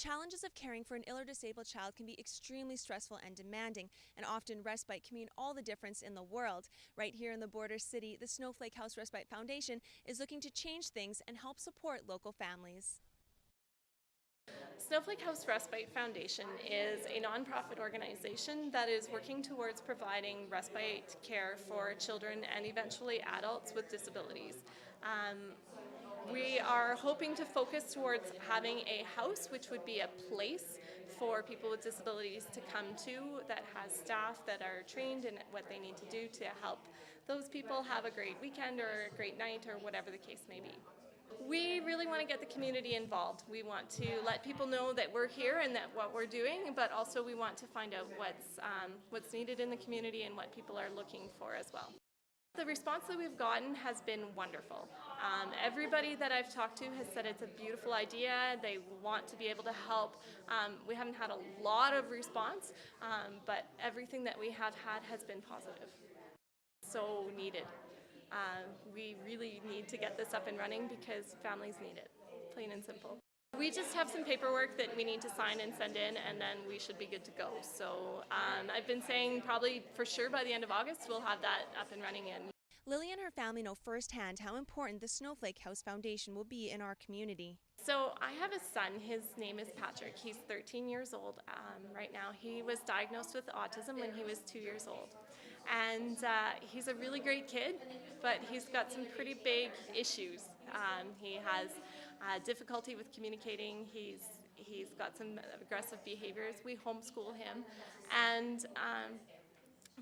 challenges of caring for an ill or disabled child can be extremely stressful and demanding, and often respite can mean all the difference in the world. Right here in the border city, the Snowflake House Respite Foundation is looking to change things and help support local families. Snowflake House Respite Foundation is a nonprofit organization that is working towards providing respite care for children and eventually adults with disabilities. We are hoping to focus towards having a house, which would be a place for people with disabilities to come to that has staff that are trained in what they need to do to help those people have a great weekend or a great night or whatever the case may be. We really want to get the community involved. We want to let people know that we're here and that what we're doing, but also we want to find out what's needed in the community and what people are looking for as well. The response that we've gotten has been wonderful. Everybody that I've talked to has said it's a beautiful idea. They want to be able to help. We haven't had a lot of response, but everything that we have had has been positive. So needed. We really need to get this up and running because families need it, plain and simple. We just have some paperwork that we need to sign and send in, and then we should be good to go. So I've been saying probably for sure by the end of August we'll have that up and running in. Lily and her family know firsthand how important the Snowflake House Foundation will be in our community. So I have a son. His name is Patrick. He's 13 years old right now. He was diagnosed with autism when he was 2 years old. And he's a really great kid, but he's got some pretty big issues. He has difficulty with communicating. He's got some aggressive behaviors. We homeschool him, and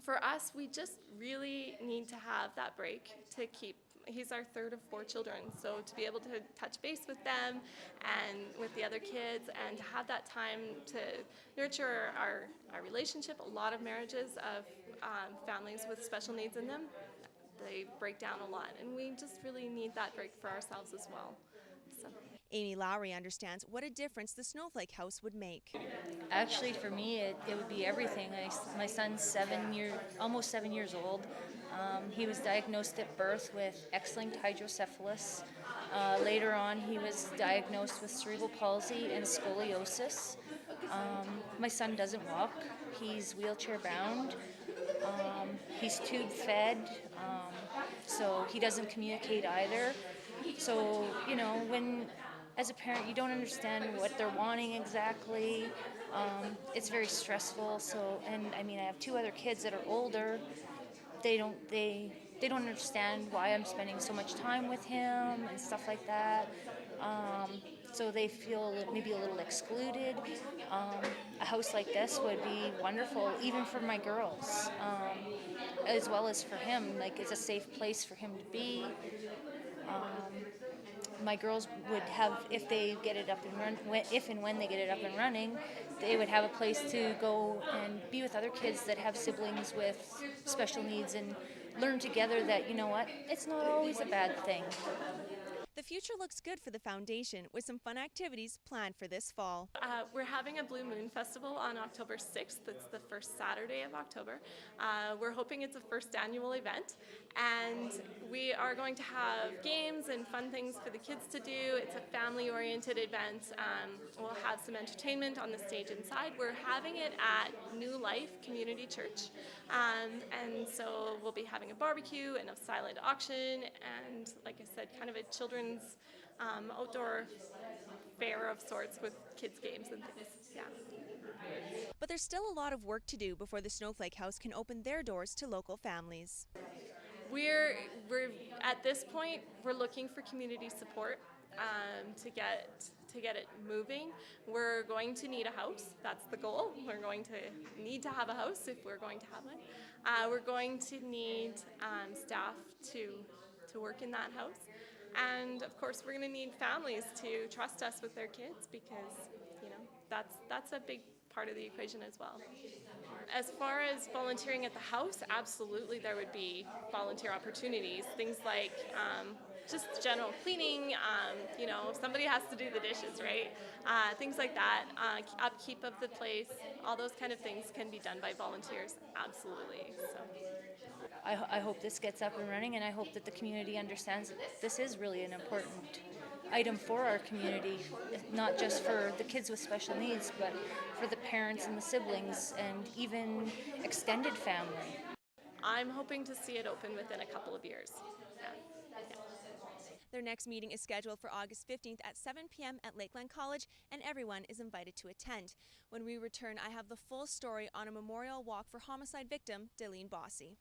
for us, we just really need to have that break to keep. He's our third of 4 children, so to be able to touch base with them and with the other kids and to have that time to nurture our relationship. A lot of marriages of families with special needs in them, they break down a lot, and we just really need that break for ourselves as well. So. Amy Lowry understands what a difference the Snowflake House would make. Actually, for me, it would be everything. My son's almost 7 years old. He was diagnosed at birth with X-linked hydrocephalus. Later on, he was diagnosed with cerebral palsy and scoliosis. My son doesn't walk. He's wheelchair bound. He's tube fed, so he doesn't communicate either. So, when as a parent you don't understand what they're wanting exactly, it's very stressful. So, and I mean, I have 2 other kids that are older. They don't understand why I'm spending so much time with him and stuff like that. So they feel maybe a little excluded. A house like this would be wonderful, even for my girls, as well as for him. Like, it's a safe place for him to be. My girls would have, if they get it up and if and when they get it up and running, they would have a place to go and be with other kids that have siblings with special needs and learn together that, you know what, it's not always a bad thing. The future looks good for the foundation, with some fun activities planned for this fall. We're having a Blue Moon Festival on October 6th. It's the first Saturday of October. We're hoping it's a first annual event, and we are going to have games and fun things for the kids to do. It's a family-oriented event. We'll have some entertainment on the stage inside. We're having it at New Life Community Church, and so we'll be having a barbecue and a silent auction, and like I said, kind of a children's outdoor fair of sorts with kids' games and things. Yeah. But there's still a lot of work to do before the Snowflake House can open their doors to local families. We're at this point, we're looking for community support to get it moving. We're going to need a house. That's the goal. We're going to need to have a house if we're going to have one. We're going to need staff to work in that house. And of course, we're going to need families to trust us with their kids, because that's a big part of the equation as well. As far as volunteering at the house, absolutely there would be volunteer opportunities. Things like just general cleaning, somebody has to do the dishes, right? Things like that, upkeep of the place, all those kind of things can be done by volunteers, absolutely. So. I hope this gets up and running, and I hope that the community understands that this is really an important item for our community, not just for the kids with special needs, but for the parents and the siblings and even extended family. I'm hoping to see it open within a couple of years. Yeah. Their next meeting is scheduled for August 15th at 7 p.m. at Lakeland College, and everyone is invited to attend. When we return, I have the full story on a memorial walk for homicide victim Delene Bossy.